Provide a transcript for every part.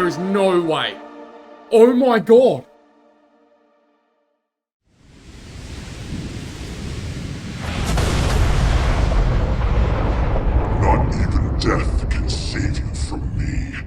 There is no way. Oh my god. Not even death can save you from me.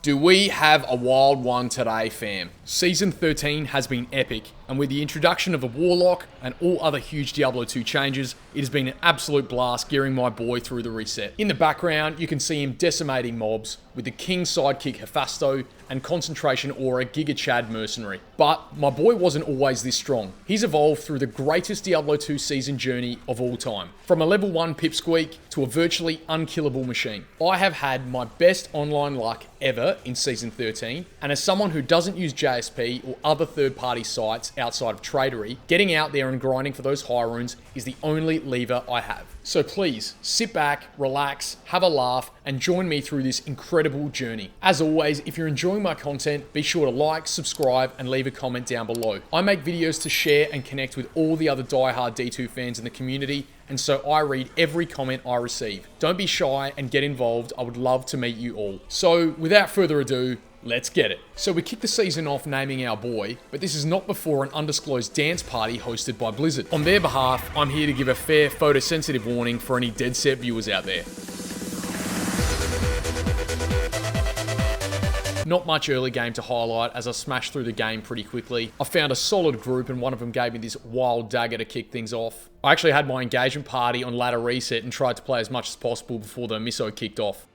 Do we have a wild one today, fam? Season 13 has been epic, and with the introduction of a Warlock and all other huge Diablo 2 changes, it has been an absolute blast gearing my boy through the reset. In the background, you can see him decimating mobs with the king sidekick Hephasto and concentration aura Giga Chad mercenary. But my boy wasn't always this strong. He's evolved through the greatest Diablo 2 season journey of all time. From a level 1 pipsqueak to a virtually unkillable machine. I have had my best online luck ever in season 13, and as someone who doesn't use JSP or other third-party sites outside of Tradery, getting out there and grinding for those high runes is the only lever I have. So please, sit back, relax, have a laugh, and join me through this incredible journey. As always, if you're enjoying my content, be sure to like, subscribe, and leave a comment down below. I make videos to share and connect with all the other diehard D2 fans in the community, and so I read every comment I receive. Don't be shy and get involved. I would love to meet you all. So without further ado, let's get it. So we kick the season off naming our boy, but this is not before an undisclosed dance party hosted by Blizzard. On their behalf, I'm here to give a fair photosensitive warning for any dead set viewers out there. Not much early game to highlight as I smashed through the game pretty quickly. I found a solid group and one of them gave me this wild dagger to kick things off. I actually had my engagement party on ladder reset and tried to play as much as possible before the misso kicked off.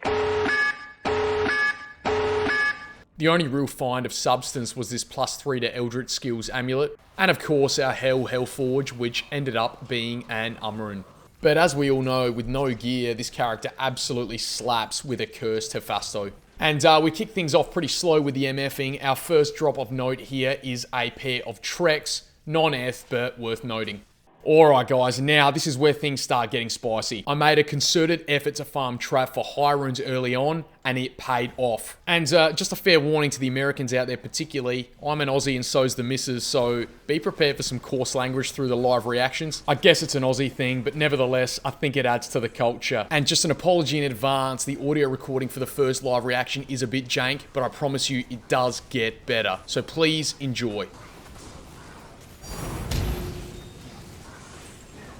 The only real find of substance was this +3 to Eldritch skills amulet, and of course our Hellforge, which ended up being an Umrune. But as we all know, with no gear, this character absolutely slaps with a cursed Hephasto. And we kick things off pretty slow with the MFing. Our first drop of note here is a pair of Treks, non-eth, but worth noting. Alright guys, now this is where things start getting spicy. I made a concerted effort to farm trap for high runes early on, and it paid off. And just a fair warning to the Americans out there particularly, I'm an Aussie and so's the missus, so be prepared for some coarse language through the live reactions. I guess it's an Aussie thing, but nevertheless, I think it adds to the culture. And just an apology in advance, the audio recording for the first live reaction is a bit jank, but I promise you it does get better. So please enjoy.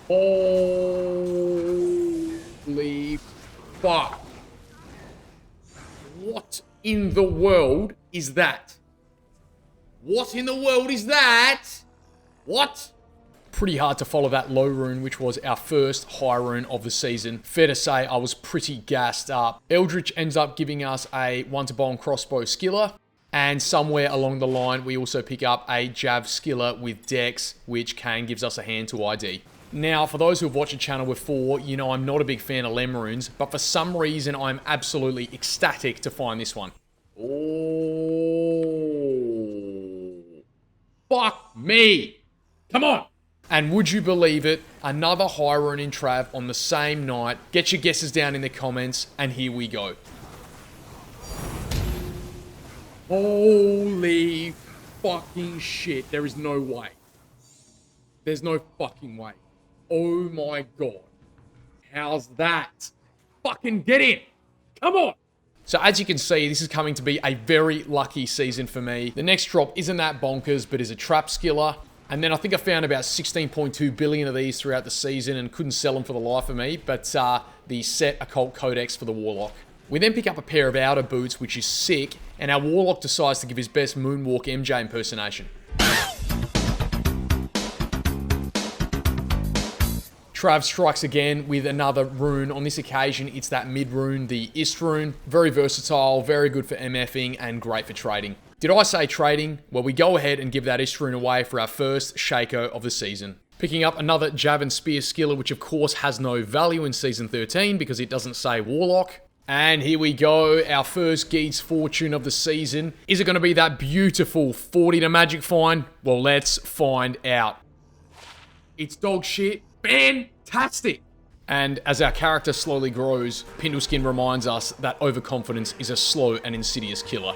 Holy fuck. What in the world is that? What in the world is that? What? Pretty hard to follow that low rune, which was our first high rune of the season. Fair to say, I was pretty gassed up. Eldritch ends up giving us a one-to-bomb crossbow skiller. And somewhere along the line, we also pick up a Jav skiller with Dex, which gives us a hand to ID. Now, for those who have watched the channel before, you know I'm not a big fan of Lem runes, but for some reason, I'm absolutely ecstatic to find this one. Oh, fuck me. Come on. And would you believe it, another high rune in Trav on the same night. Get your guesses down in the comments, and here we go. Holy fucking shit, there is no way. There's no fucking way. Oh my god. How's that? Fucking get in. Come on. So as you can see, this is coming to be a very lucky season for me. The next drop isn't that bonkers, but is a trap skiller. And then I think I found about 16.2 billion of these throughout the season and couldn't sell them for the life of me. But the set occult codex for the Warlock. We then pick up a pair of outer boots, which is sick. And our Warlock decides to give his best Moonwalk MJ impersonation. Trav strikes again with another rune. On this occasion, it's that mid rune, the Ist rune. Very versatile, very good for MFing, and great for trading. Did I say trading? Well, we go ahead and give that Ist rune away for our first Shaco of the season. Picking up another Jav and Spear skiller, which of course has no value in Season 13 because it doesn't say Warlock. And here we go, our first Geats fortune of the season. Is it going to be that beautiful 40 to magic find? Well, let's find out. It's dog shit. Fantastic! And as our character slowly grows, Pindleskin reminds us that overconfidence is a slow and insidious killer.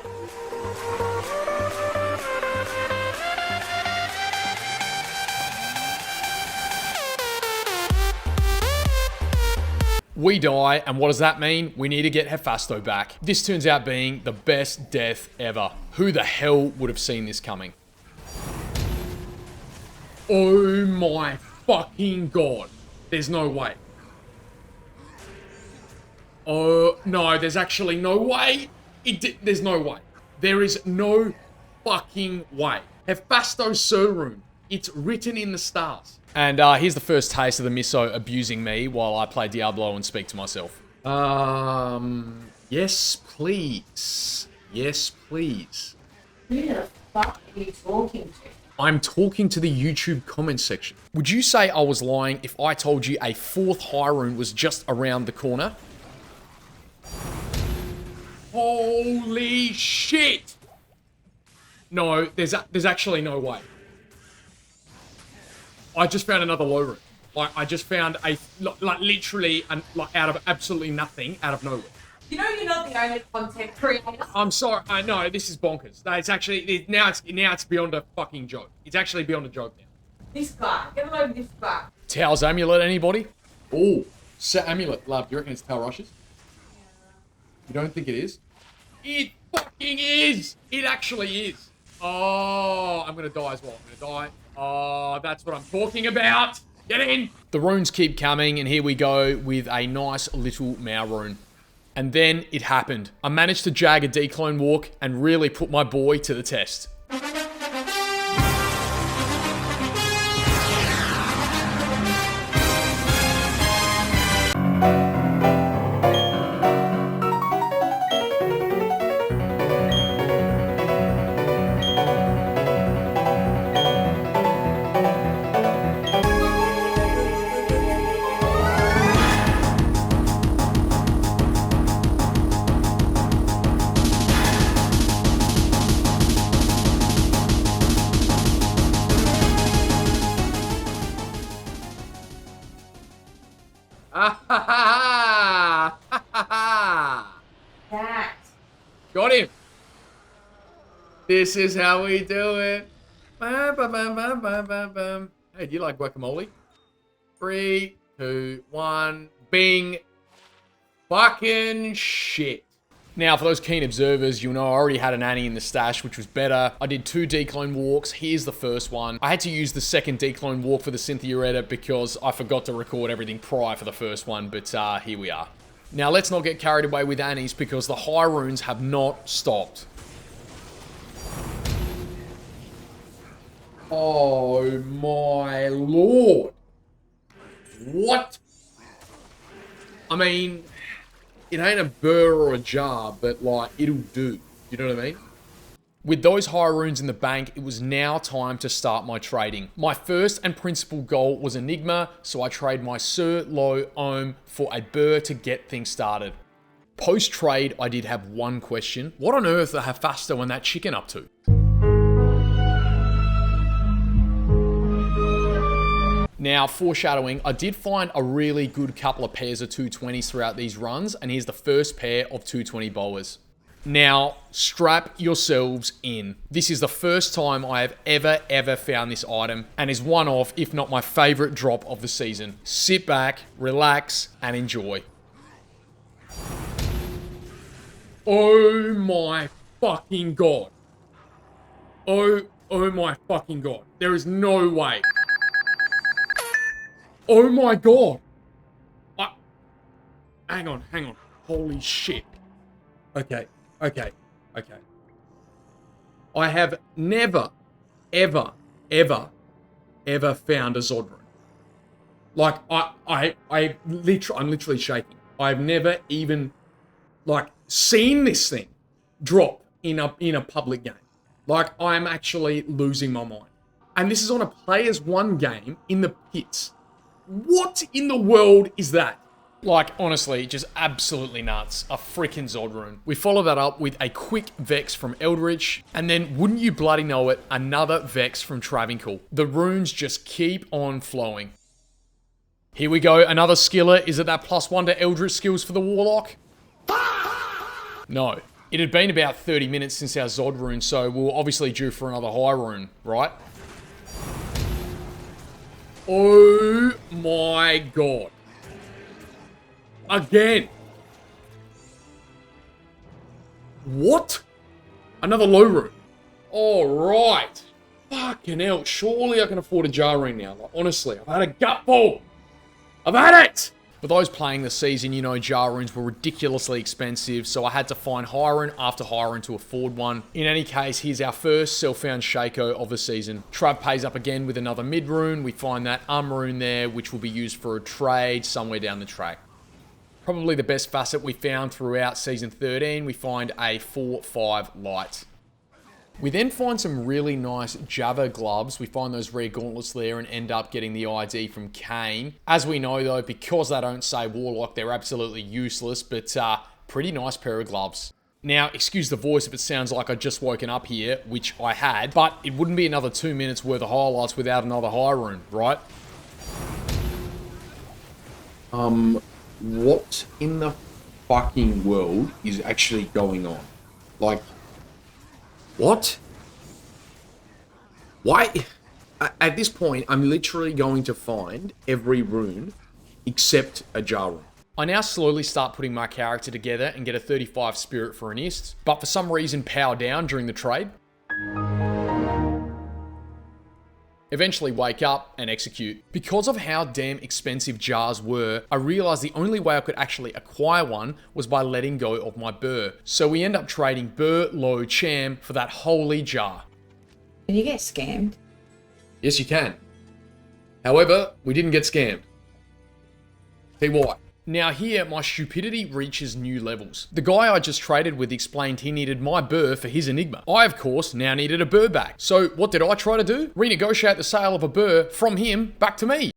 We die, and what does that mean? We need to get Hephasto back. This turns out being the best death ever. Who the hell would have seen this coming? Oh my fucking god. There's no way. Oh, no, there's actually no way. There's no way. There is no fucking way. Hephasto Rune. It's written in the stars. And here's the first taste of the miso abusing me while I play Diablo and speak to myself. Yes, please. Yes, please. Who the fuck are you talking to? I'm talking to the YouTube comment section. Would you say I was lying if I told you a 4th high rune was just around the corner? Holy shit! No, there's actually no way. I just found another low rune. I just found literally, out of absolutely nothing, out of nowhere. You know you're not the only content creator. I'm sorry. I know this is bonkers. It's actually now it's beyond a fucking joke. It's actually beyond a joke now. This guy, get a load of this guy. Tao's amulet, anybody? Oh, amulet, love. Do you reckon it's Tao Rushes? You don't think it is? It fucking is. It actually is. Oh, I'm gonna die as well. I'm gonna die. Oh, that's what I'm talking about. Get in. The runes keep coming, and here we go with a nice little Mao rune. And then it happened. I managed to jag a declone walk and really put my boy to the test. That. Got him. This is how we do it. Bam, bam, bam, bam, bam, bam, bam. Hey, do you like guacamole? 3, 2, 1. Bing. Fucking shit. Now, for those keen observers, you'll know I already had an Annie in the stash, which was better. I did 2 declone walks. Here's the first one. I had to use the second declone walk for the Cynthia edit because I forgot to record everything prior for the first one, but here we are. Now, let's not get carried away with Annies because the high runes have not stopped. Oh my lord. What? I mean, it ain't a burr or a jar, but like, it'll do. You know what I mean? With those high runes in the bank, it was now time to start my trading. My first and principal goal was Enigma, so I trade my Sir Lo Ohm for a burr to get things started. Post-trade, I did have one question. What on earth are Hephasto and that chicken up to? Now, foreshadowing, I did find a really good couple of pairs of 220s throughout these runs, and here's the first pair of 220 bowlers. Now, strap yourselves in. This is the first time I have ever found this item, and is one of, if not my favorite drop of the season. Sit back, relax, and enjoy. Oh my fucking god. Oh my fucking god. There is no way. Oh my god. Hang on. Holy shit. Okay. I have never, ever found a Zod rune. Like, I'm literally shaking. I've never even, like, seen this thing drop in a public game. Like, I'm actually losing my mind. And this is on a players 1 game in the pits. What in the world is that? Like, honestly, just absolutely nuts. A freaking Zod rune. We follow that up with a quick Vex from Eldritch, and then, wouldn't you bloody know it, another Vex from Travincool. The runes just keep on flowing. Here we go, another skillet. Is it that +1 to Eldritch skills for the Warlock? No. It had been about 30 minutes since our Zod rune, so we were obviously due for another high rune, right? Oh my god. Again. What? Another low room. Alright. Fucking hell. Surely I can afford a jar ring now. Like, honestly, I've had a gutful. I've had it! For those playing the season, you know jar runes were ridiculously expensive, so I had to find high rune after high rune to afford one. In any case, here's our first self-found Shaco of the season. Trav pays up again with another mid rune. We find that rune there, which will be used for a trade somewhere down the track. Probably the best facet we found throughout Season 13, we find a 4-5 light. We then find some really nice Java gloves. We find those rare gauntlets there and end up getting the ID from Kane. As we know though, because they don't say Warlock, they're absolutely useless, but pretty nice pair of gloves. Now, excuse the voice if it sounds like I'd just woken up here, which I had, but it wouldn't be another 2 minutes worth of highlights without another high rune, right? What in the fucking world is actually going on? Like, what? Why? At this point, I'm literally going to find every rune except a jar rune. I now slowly start putting my character together and get a 35 spirit for an ist, but for some reason power down during the trade. Eventually wake up and execute. Because of how damn expensive jars were, I realized the only way I could actually acquire one was by letting go of my burr. So we end up trading burr, low, cham for that holy jar. Can you get scammed? Yes, you can. However, we didn't get scammed. See why? Now here, my stupidity reaches new levels. The guy I just traded with explained he needed my burr for his enigma. I, of course, now needed a burr back. So what did I try to do? Renegotiate the sale of a burr from him back to me.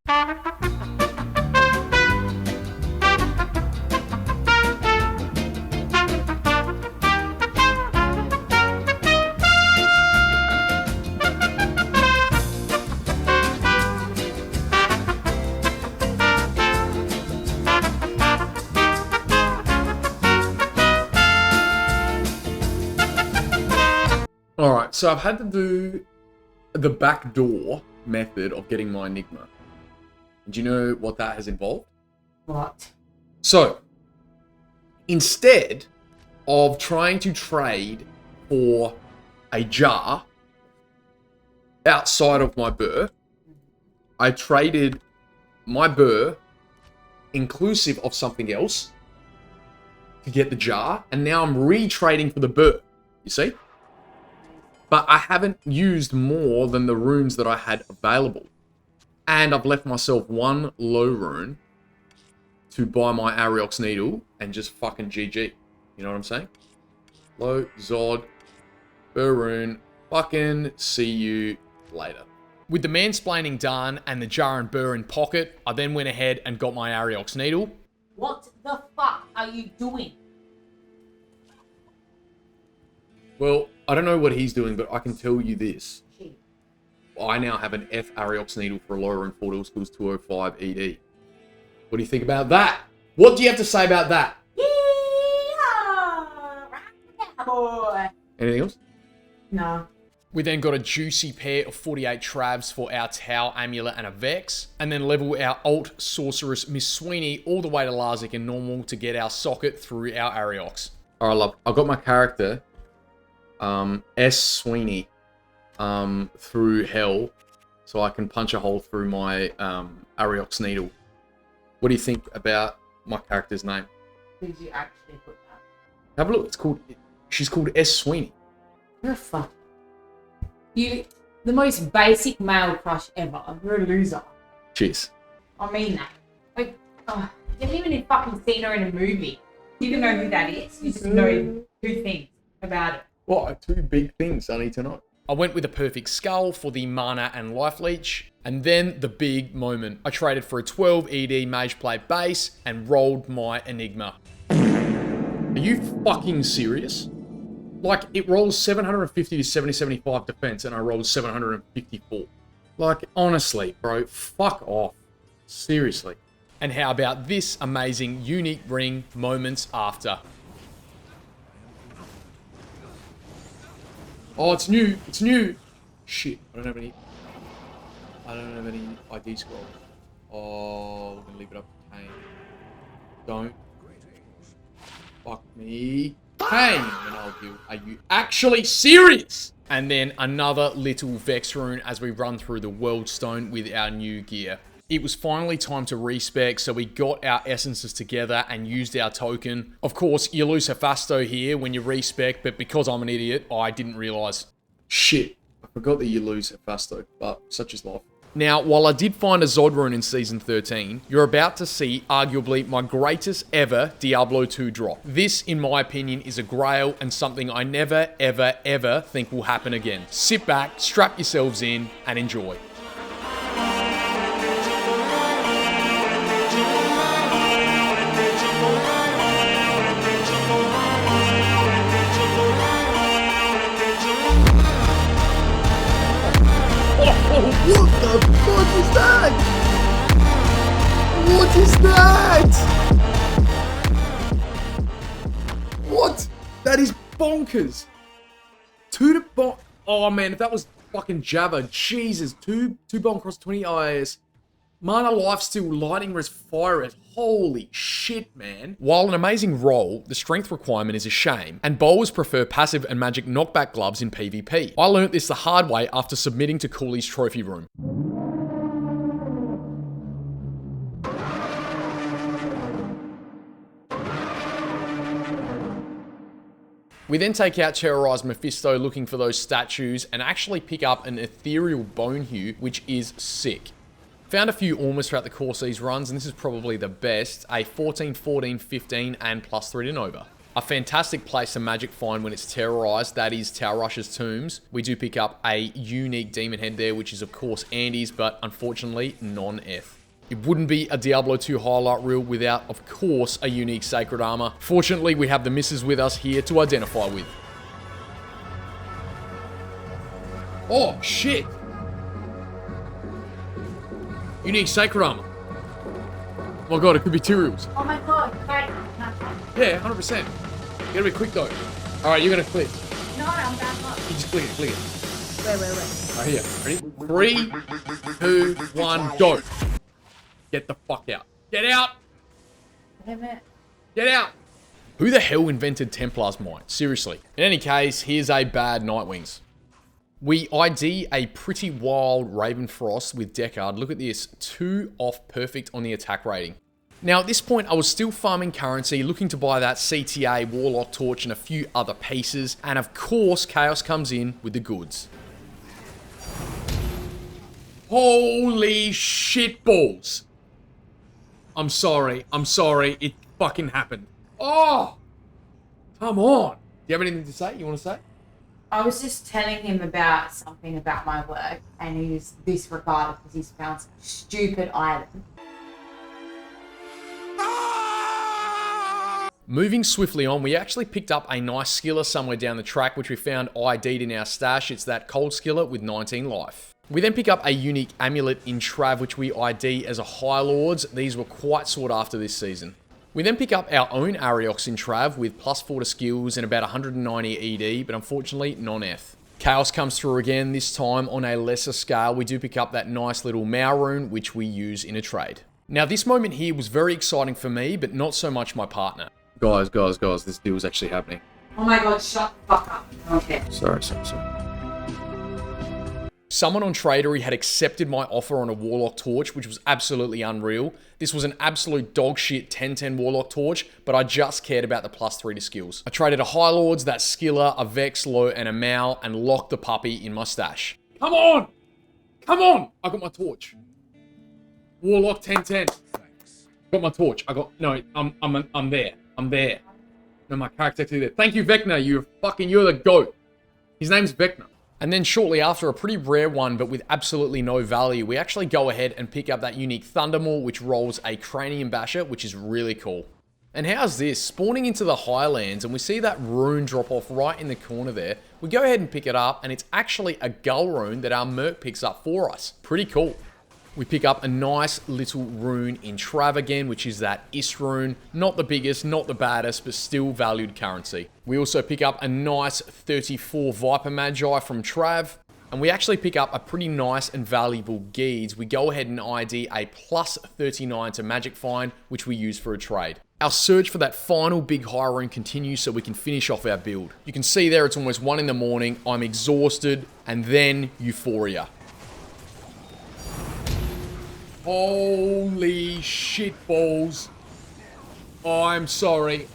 Alright, so I've had to do the backdoor method of getting my enigma. Do you know what that has involved? What? So, instead of trying to trade for a jar outside of my burr, I traded my burr inclusive of something else to get the jar, and now I'm retrading for the burr, you see? But I haven't used more than the runes that I had available. And I've left myself one low rune to buy my Ariox needle and just fucking GG. You know what I'm saying? Low, Zod, burr rune, fucking see you later. With the mansplaining done and the jar and burr in pocket, I then went ahead and got my Ariox needle. What the fuck are you doing? Well, I don't know what he's doing, but I can tell you this. I now have an F Ariox needle for a low rune 4 dual skills 205 ED. What do you think about that? What do you have to say about that? Yeah, boy. Anything else? No. We then got a juicy pair of 48 Travs for our Tau Amulet and a Vex, and then level our Alt Sorceress Miss Sweeney all the way to Larzik and normal to get our socket through our Ariox. Alright, love. I've got my character, S Sweeney, through hell, so I can punch a hole through my Ariox needle. What do you think about my character's name? Did you actually put that? Have a look. She's called S Sweeney. You're a fuck. You, the most basic male crush ever. You're a loser. Cheers. I mean that. Like, you haven't even fucking seen her in a movie. You even know who that is. You just know 2 things about it. What? 2 big things I need to know. I went with a perfect skull for the mana and life leech, and then the big moment. I traded for a 12 ED mage plate base and rolled my enigma. Are you fucking serious? Like, it rolls 750 to 70-75 defense, and I rolled 754. Like, honestly, bro, fuck off. Seriously. And how about this amazing unique ring moments after? Oh, it's new. It's new. Shit. I don't have any ID scrolls. Oh, we're gonna leave it up to Kane. Don't. Fuck me. Hey, Ronaldo, are you actually serious? And then another little Vex rune as we run through the World Stone with our new gear. It was finally time to respec, so we got our essences together and used our token. Of course, you lose Hephasto here when you respec, but because I'm an idiot, I didn't realise. Shit. I forgot that you lose Hephasto, but such is life. Now, while I did find a Zod rune in Season 13, you're about to see arguably my greatest ever Diablo 2 drop. This, in my opinion, is a grail and something I never, ever, ever think will happen again. Sit back, strap yourselves in, and enjoy. What the fuck is that? What is that? What? That is bonkers. Oh man, if that was fucking Java, Jesus. Two bomb cross 20 IAS. Mana lifesteal, lightning res fire it. Holy shit, man. While an amazing roll, the strength requirement is a shame, and bowlers prefer passive and magic knockback gloves in PvP. I learnt this the hard way after submitting to Cooley's trophy room. We then take out Terrorized Mephisto looking for those statues and actually pick up an ethereal bone hue, which is sick. Found a few Ormas throughout the course of these runs, and this is probably the best. A 14, 14, 15, and +3 to Nova. A fantastic place to magic find when it's terrorized, that is Tower Rush's Tombs. We do pick up a unique demon head there, which is of course Andy's, but unfortunately non-F. It wouldn't be a Diablo 2 highlight reel without, of course, a unique Sacred Armor. Fortunately, we have the misses with us here to identify with. Oh, shit. Unique Sacred Armor. Oh my god, it could be Tyrell's. Oh my god, wait. Yeah, 100%. You gotta be quick though. Alright, you're gonna click. No, I'm back up. You just click it, click it. Wait. Alright, here. Ready? 3, 2, 1, go. Get the fuck out. Get out! Damn it. Get out! Who the hell invented Templar's Might? Seriously. In any case, here's a bad Nightwings. We ID a pretty wild Ravenfrost with Deckard. Look at this. 2 off perfect on the attack rating. Now, at this point, I was still farming currency, looking to buy that CTA, Warlock Torch, and a few other pieces. And of course, Chaos comes in with the goods. Holy shit balls! I'm sorry. It fucking happened. Oh! Come on. Do you have anything to say? You want to say? I was just telling him about something about my work, and he was disregarded because he's found some stupid item. Moving swiftly on, we actually picked up a nice skiller somewhere down the track, which we found ID'd in our stash. It's that cold skiller with 19 life. We then pick up a unique amulet in Trav, which we ID as a High Lords. These were quite sought after this season. We then pick up our own Ariox in Trav with +4 to skills and about 190 ED, but unfortunately non-F. Chaos comes through again, this time on a lesser scale. We do pick up that nice little Mao rune, which we use in a trade. Now this moment here was very exciting for me, but not so much my partner. Guys, this deal is actually happening. Oh my god, shut the fuck up. Okay. Sorry. Someone on Tradery had accepted my offer on a Warlock Torch, which was absolutely unreal. This was an absolute dog shit 10-10 Warlock Torch, but I just cared about the +3 to skills. I traded a High Lords, that Skiller, a Vex, Low, and a Mao, and locked the puppy in my stash. Come on! I got my torch. Warlock 10-10. Got my torch. I'm there. No, my character's actually there. Thank you, Vecna. You're the GOAT. His name's Vecna. And then shortly after, a pretty rare one, but with absolutely no value, we actually go ahead and pick up that unique Thundermaw, which rolls a Cranium Basher, which is really cool. And how's this? Spawning into the Highlands, and we see that rune drop off right in the corner there. We go ahead and pick it up, and it's actually a Gull rune that our Merc picks up for us. Pretty cool. We pick up a nice little rune in Trav again, which is that Is rune. Not the biggest, not the baddest, but still valued currency. We also pick up a nice 34 Viper Magi from Trav. and we actually pick up a pretty nice and valuable Geeds. We go ahead and ID a plus 39 to Magic Find, which we use for a trade. Our search for that final big high rune continues so we can finish off our build. You can see there it's almost 1 in the morning, I'm exhausted, and then Euphoria. Holy shit balls. I'm sorry.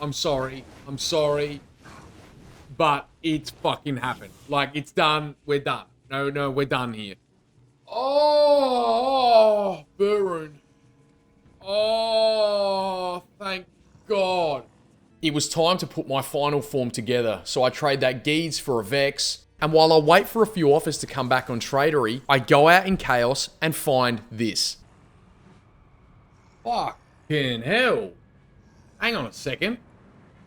But it's fucking happened. Like, it's done. We're done. No, we're done here. Oh, Burun. Oh, thank God. It was time to put my final form together, so I trade that Geeds for a Vex, and while I wait for a few offers to come back on Tradery, I go out in Chaos and find this. Fucking hell. Hang on a second.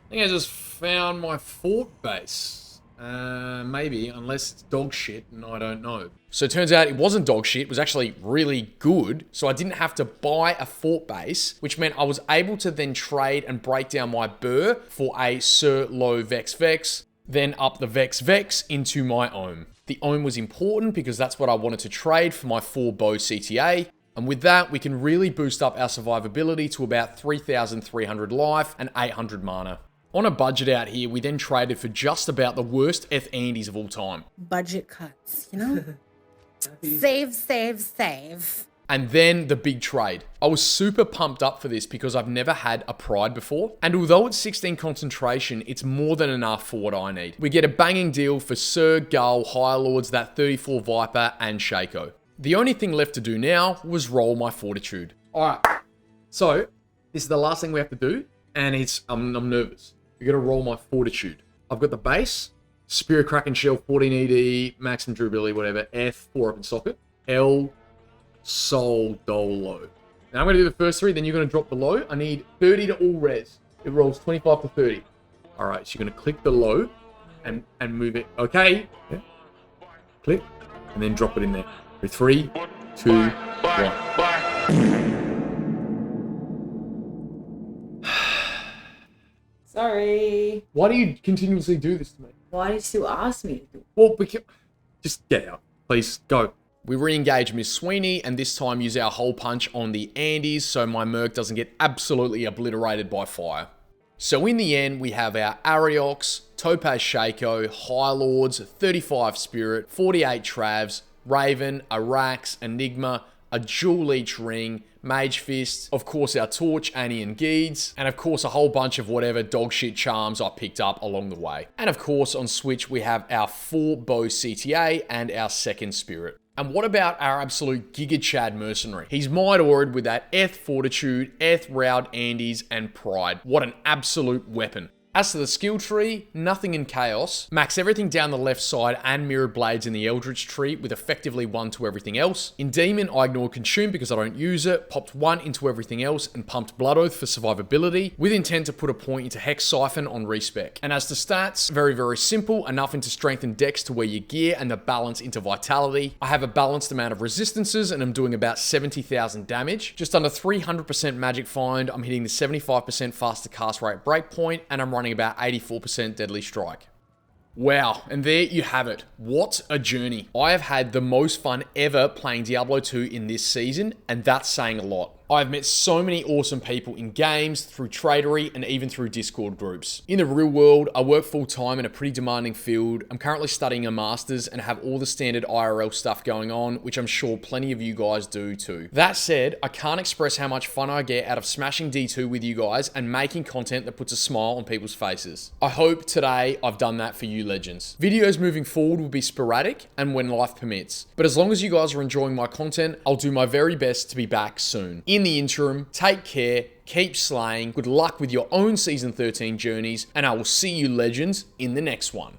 I think I just found my fort base. Maybe, unless it's dog shit, and I don't know. So it turns out it wasn't dog shit, it was actually really good. So I didn't have to buy a fort base, which meant I was able to then trade and break down my Burr for a Sir Low Vex, then up the Vex into my Ohm. The Ohm was important because that's what I wanted to trade for my 4 bow CTA. And with that, we can really boost up our survivability to about 3,300 life and 800 mana. On a budget out here, we then traded for just about the worst Andes of all time. Budget cuts, you know? Save. And then the big trade. I was super pumped up for this because I've never had a Pride before. And although it's 16 concentration, it's more than enough for what I need. We get a banging deal for Sir, Gull, High Lords, that 34 Viper, and Shaco. The only thing left to do now was roll my Fortitude. Alright, so this is the last thing we have to do, and I'm nervous. We gotta roll my Fortitude. I've got the base, Spirit Kraken Shell, 14 ED, maximum durability, whatever, F, 4 up in socket, L, Soul, Dole, Low. Now I'm gonna do the first 3, then you're gonna drop the low. I need 30 to all res. It rolls 25 to 30. Alright, so you're gonna click the low and move it. Okay. Yeah. Click, and then drop it in there. 3, 2, 1. Sorry. Why do you continuously do this to me? Why did you ask me to do? Well, because... Just get out. Please, go. We re-engage Miss Sweeney, and this time use our Hole Punch on the Andes so my Merc doesn't get absolutely obliterated by fire. So in the end, we have our Ariox, Topaz Shaco, High Lords, 35 Spirit, 48 Travs, Raven, a Rax, Enigma, a Dual Leech Ring, Mage Fist, of course our Torch, Annie and Geeds, and of course a whole bunch of whatever dogshit charms I picked up along the way. And of course on Switch we have our 4 bow CTA and our 2nd Spirit. And what about our absolute Giga Chad mercenary? He's Might-Aured with that Eth Fortitude, Eth Roud Andes, and Pride. What an absolute weapon. As to the skill tree, nothing in Chaos. Max everything down the left side and Mirrored Blades in the Eldritch tree with effectively 1 to everything else. In Demon, I ignored Consume because I don't use it, popped 1 into everything else, and pumped Blood Oath for survivability, with intent to put a point into Hex Siphon on respec. And as to stats, very, very simple, enough into Strength and Dex to wear your gear, and the balance into Vitality. I have a balanced amount of resistances, and I'm doing about 70,000 damage. Just under 300% Magic Find, I'm hitting the 75% faster cast rate breakpoint, and I'm running about 84% Deadly Strike. Wow, and there you have it. What a journey. I have had the most fun ever playing Diablo 2 in this season, and that's saying a lot. I've met so many awesome people in games, through Tradery, and even through Discord groups. In the real world, I work full time in a pretty demanding field. I'm currently studying a master's and have all the standard IRL stuff going on, which I'm sure plenty of you guys do too. That said, I can't express how much fun I get out of smashing D2 with you guys and making content that puts a smile on people's faces. I hope today I've done that for you legends. Videos moving forward will be sporadic and when life permits. But as long as you guys are enjoying my content, I'll do my very best to be back soon. In the interim, take care, keep slaying, good luck with your own Season 13 journeys, and I will see you legends in the next one.